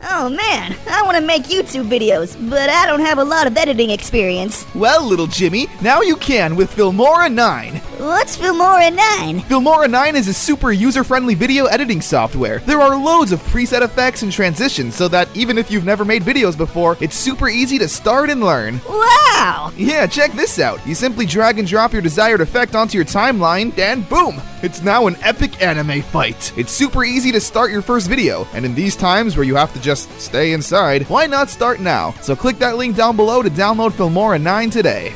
Oh man, I want to make YouTube videos, but I don't have a lot of editing experience. Well, little Jimmy, now you can with Filmora 9. What's Filmora 9? Filmora 9 is a super user-friendly video editing software. There are loads of preset effects and transitions so that even if you've never made videos before, it's super easy to start and learn. Wow! Yeah, check this out. You simply drag and drop your desired effect onto your timeline, and boom! It's now an epic anime fight. It's super easy to start your first video, and in these times where you have to just stay inside, why not start now? So click that link down below to download Filmora 9 today.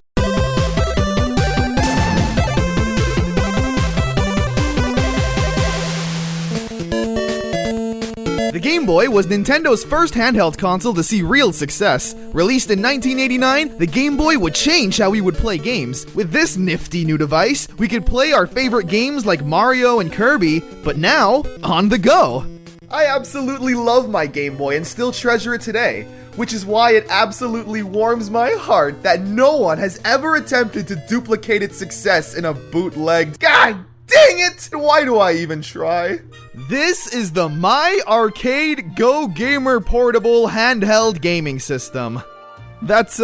The Game Boy was Nintendo's first handheld console to see real success. Released in 1989, the Game Boy would change how we would play games. With this nifty new device, we could play our favorite games like Mario and Kirby, but now, on the go. I absolutely love my Game Boy and still treasure it today, which is why it absolutely warms my heart that no one has ever attempted to duplicate its success in a bootleg. God dang it! Why do I even try? This is the My Arcade Go Gamer Portable Handheld Gaming System. That's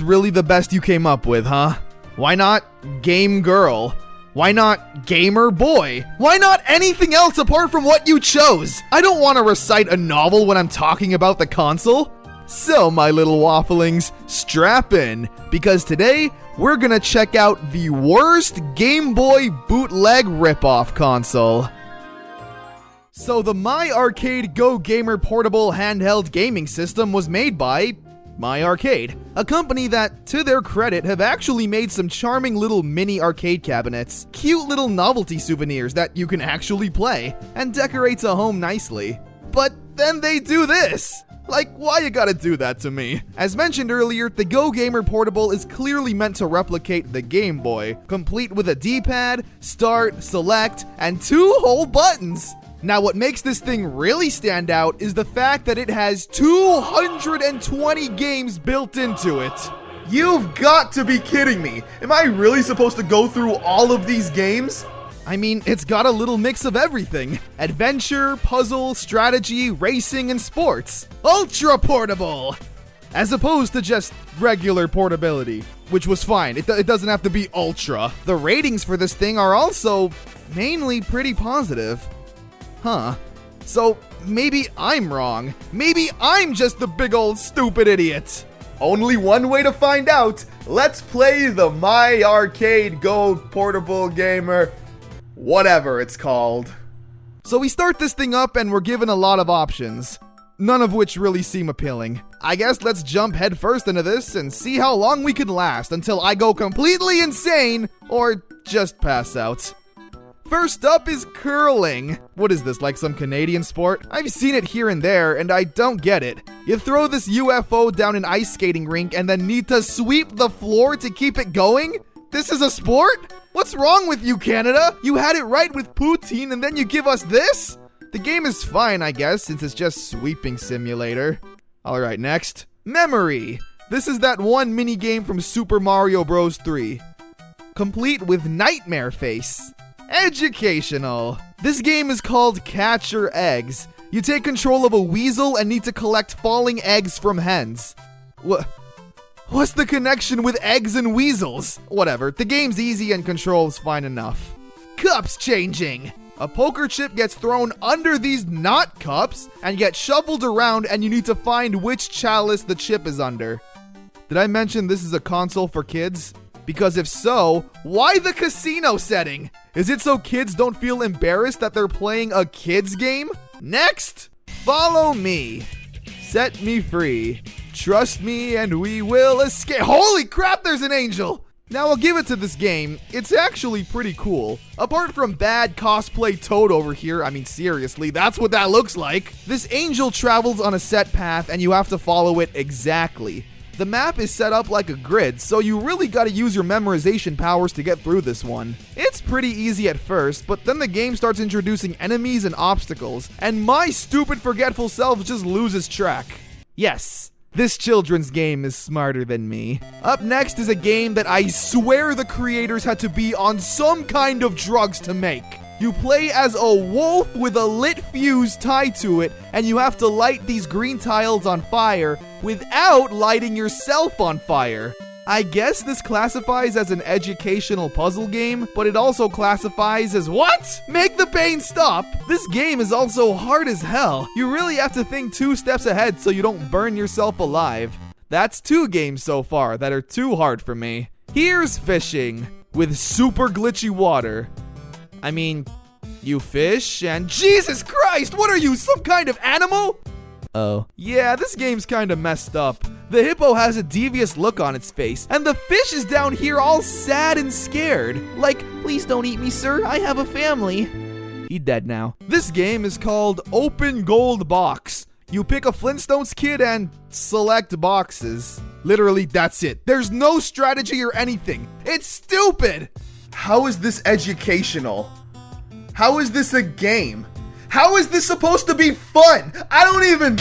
really the best you came up with, huh? Why not Game Girl? Why not Gamer Boy? Why not anything else apart from what you chose? I don't want to recite a novel when I'm talking about the console. So, my little wafflings, strap in, because today we're gonna check out the worst Game Boy bootleg ripoff console. So the My Arcade Go Gamer Portable Handheld Gaming System was made by My Arcade, a company that, to their credit, have actually made some charming little mini arcade cabinets, cute little novelty souvenirs that you can actually play, and decorates a home nicely. But then they do this! Like, why you gotta do that to me? As mentioned earlier, the Go Gamer Portable is clearly meant to replicate the Game Boy, complete with a D-pad, start, select, and 2 whole buttons. Now, what makes this thing really stand out is the fact that it has 220 games built into it. You've got to be kidding me! Am I really supposed to go through all of these games? I mean, it's got a little mix of everything. Adventure, puzzle, strategy, racing, and sports. Ultra portable! As opposed to just regular portability, which was fine. It doesn't have to be ultra. The ratings for this thing are also mainly pretty positive. Huh. So, maybe I'm wrong. Maybe I'm just the big old stupid idiot. Only one way to find out. Let's play the My Arcade Go Portable Gamer, whatever it's called. So we start this thing up and we're given a lot of options, none of which really seem appealing. I guess let's jump headfirst into this and see how long we can last until I go completely insane or just pass out. First up is curling. What is this, like some Canadian sport? I've seen it here and there, and I don't get it. You throw this UFO down an ice skating rink and then need to sweep the floor to keep it going? This is a sport? What's wrong with you, Canada? You had it right with poutine and then you give us this? The game is fine, I guess, since it's just sweeping simulator. Alright, next. Memory. This is that one mini game from Super Mario Bros. 3. Complete with Nightmare Face. Educational. This game is called Catch Your Eggs. You take control of a weasel and need to collect falling eggs from hens. What's the connection with eggs and weasels? Whatever, the game's easy and control's fine enough. Cups changing. A poker chip gets thrown under these not cups and gets shuffled around, and you need to find which chalice the chip is under. Did I mention this is a console for kids? Because if so, why the casino setting? Is it so kids don't feel embarrassed that they're playing a kids game? Next, follow me. Set me free. Trust me and we will escape. Holy crap, there's an angel! Now I'll give it to this game, it's actually pretty cool. Apart from bad cosplay Toad over here, I mean seriously, that's what that looks like. This angel travels on a set path and you have to follow it exactly. The map is set up like a grid, so you really gotta use your memorization powers to get through this one. It's pretty easy at first, but then the game starts introducing enemies and obstacles, and my stupid forgetful self just loses track. Yes, this children's game is smarter than me. Up next is a game that I swear the creators had to be on some kind of drugs to make. You play as a wolf with a lit fuse tied to it, and you have to light these green tiles on fire without lighting yourself on fire. I guess this classifies as an educational puzzle game, but it also classifies as what? Make the pain stop! This game is also hard as hell. You really have to think 2 steps ahead so you don't burn yourself alive. That's 2 games so far that are too hard for me. Here's fishing with super glitchy water. I mean, you fish and Jesus Christ, what are you, some kind of animal? Oh. Yeah, this game's kinda messed up. The hippo has a devious look on its face, and the fish is down here all sad and scared. Like, please don't eat me, sir, I have a family. He dead now. This game is called Open Gold Box. You pick a Flintstones kid and select boxes. Literally, that's it. There's no strategy or anything. It's stupid! How is this educational? How is this a game? How is this supposed to be fun? I don't even...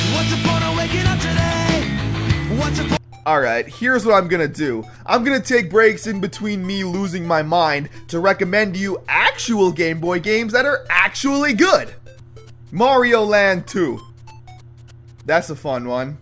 Alright, here's what I'm gonna do. I'm gonna take breaks in between me losing my mind to recommend to you actual Game Boy games that are actually good. Mario Land 2. That's a fun one.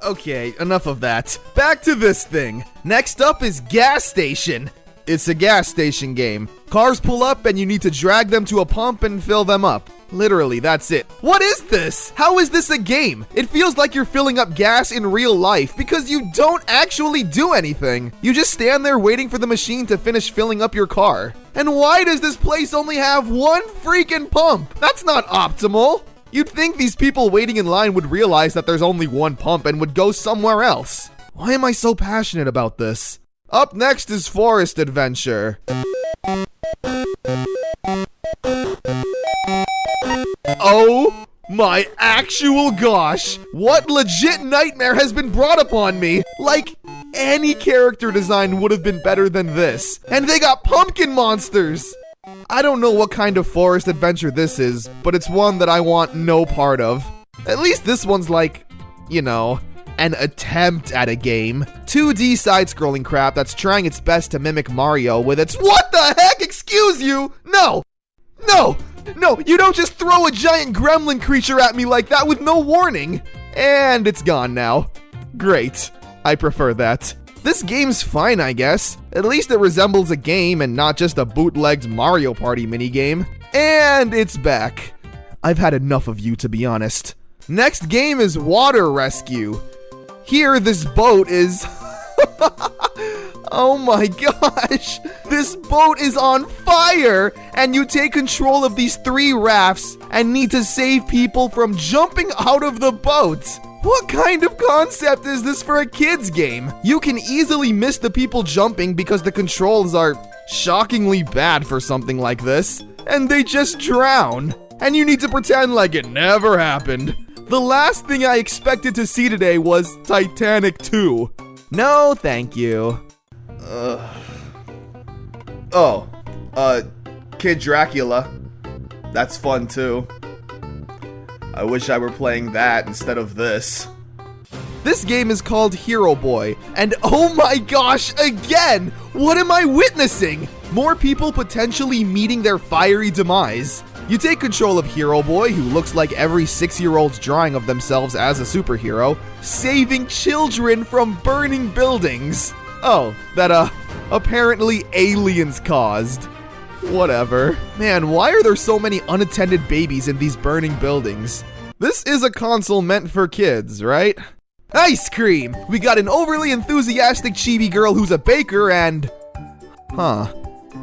Okay, enough of that. Back to this thing. Next up is Gas Station. It's a gas station game. Cars pull up and you need to drag them to a pump and fill them up. Literally, that's it. What is this? How is this a game? It feels like you're filling up gas in real life because you don't actually do anything. You just stand there waiting for the machine to finish filling up your car. And why does this place only have 1 freaking pump? That's not optimal. You'd think these people waiting in line would realize that there's only 1 pump and would go somewhere else. Why am I so passionate about this? Up next is Forest Adventure. Oh my actual gosh! What legit nightmare has been brought upon me? Like, any character design would have been better than this. And they got pumpkin monsters! I don't know what kind of forest adventure this is, but it's one that I want no part of. At least this one's like, you know, an attempt at a game. 2D side-scrolling crap that's trying its best to mimic Mario with its— What the heck? Excuse you! No! No! No, you don't just throw a giant gremlin creature at me like that with no warning! And it's gone now. Great. I prefer that. This game's fine, I guess. At least it resembles a game and not just a bootlegged Mario Party minigame. And it's back. I've had enough of you, to be honest. Next game is Water Rescue. Here, this boat is... Oh my gosh! This boat is on fire! And you take control of these 3 rafts and need to save people from jumping out of the boat! What kind of concept is this for a kid's game? You can easily miss the people jumping because the controls are shockingly bad for something like this. And they just drown. And you need to pretend like it never happened. The last thing I expected to see today was Titanic 2. No, thank you. Kid Dracula. That's fun too. I wish I were playing that instead of this. This game is called Hero Boy, and oh my gosh, again! What am I witnessing? More people potentially meeting their fiery demise. You take control of Hero Boy, who looks like every 6-year-old's drawing of themselves as a superhero, saving children from burning buildings. Oh, that apparently aliens caused. Whatever. Man, why are there so many unattended babies in these burning buildings? This is a console meant for kids, right? Ice cream! We got an overly enthusiastic chibi girl who's a baker and... Huh.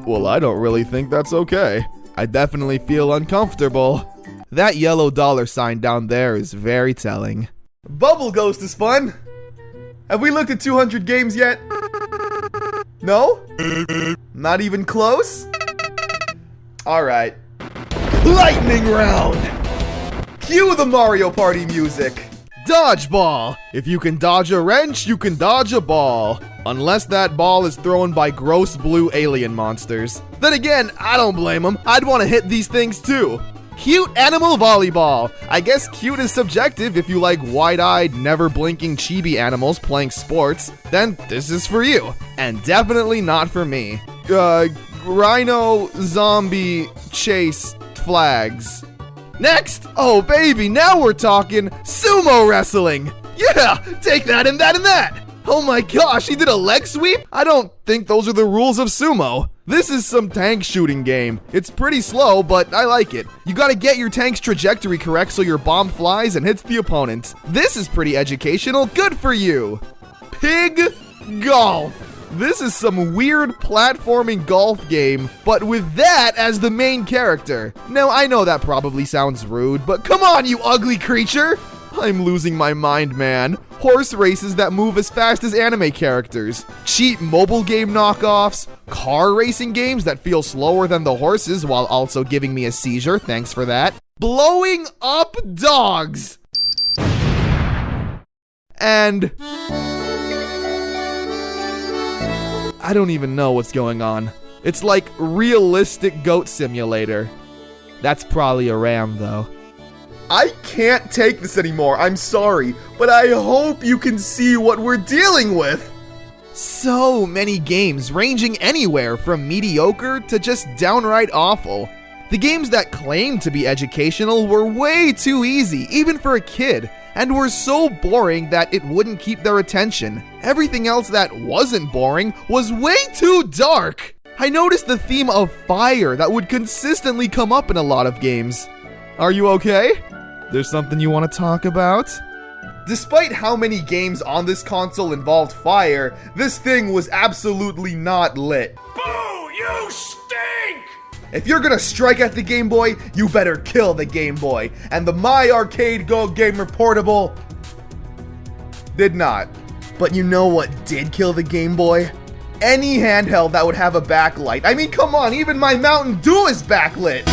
Well, I don't really think that's okay. I definitely feel uncomfortable. That yellow $ down there is very telling. Bubble Ghost is fun! Have we looked at 200 games yet? No? Not even close? Alright. Lightning round! Cue the Mario Party music! Dodgeball! If you can dodge a wrench, you can dodge a ball. Unless that ball is thrown by gross blue alien monsters. Then again, I don't blame them. I'd want to hit these things too. Cute animal volleyball. I guess cute is subjective. If you like wide-eyed, never blinking chibi animals playing sports, then this is for you. And definitely not for me. rhino zombie chase flags. Next! Oh baby, now we're talking sumo wrestling! Yeah! Take that and that and that! Oh my gosh, he did a leg sweep? I don't think those are the rules of sumo. This is some tank shooting game. It's pretty slow, but I like it. You gotta get your tank's trajectory correct so your bomb flies and hits the opponent. This is pretty educational. Good for you! Pig golf. This is some weird platforming golf game, but with that as the main character. Now, I know that probably sounds rude, but come on, you ugly creature! I'm losing my mind, man. Horse races that move as fast as anime characters. Cheap mobile game knockoffs. Car racing games that feel slower than the horses while also giving me a seizure. Thanks for that. Blowing up dogs. And I don't even know what's going on. It's like realistic goat simulator. That's probably a ram, though. I can't take this anymore, I'm sorry, but I hope you can see what we're dealing with. So many games ranging anywhere from mediocre to just downright awful. The games that claimed to be educational were way too easy, even for a kid, and were so boring that it wouldn't keep their attention. Everything else that wasn't boring was way too dark. I noticed the theme of fire that would consistently come up in a lot of games. Are you okay? There's something you want to talk about? Despite how many games on this console involved fire, this thing was absolutely not lit. Boo! You stink! If you're gonna strike at the Game Boy, you better kill the Game Boy. And the My Arcade Go Gamer Portable did not. But you know what did kill the Game Boy? Any handheld that would have a backlight. I mean, come on, even my Mountain Dew is backlit.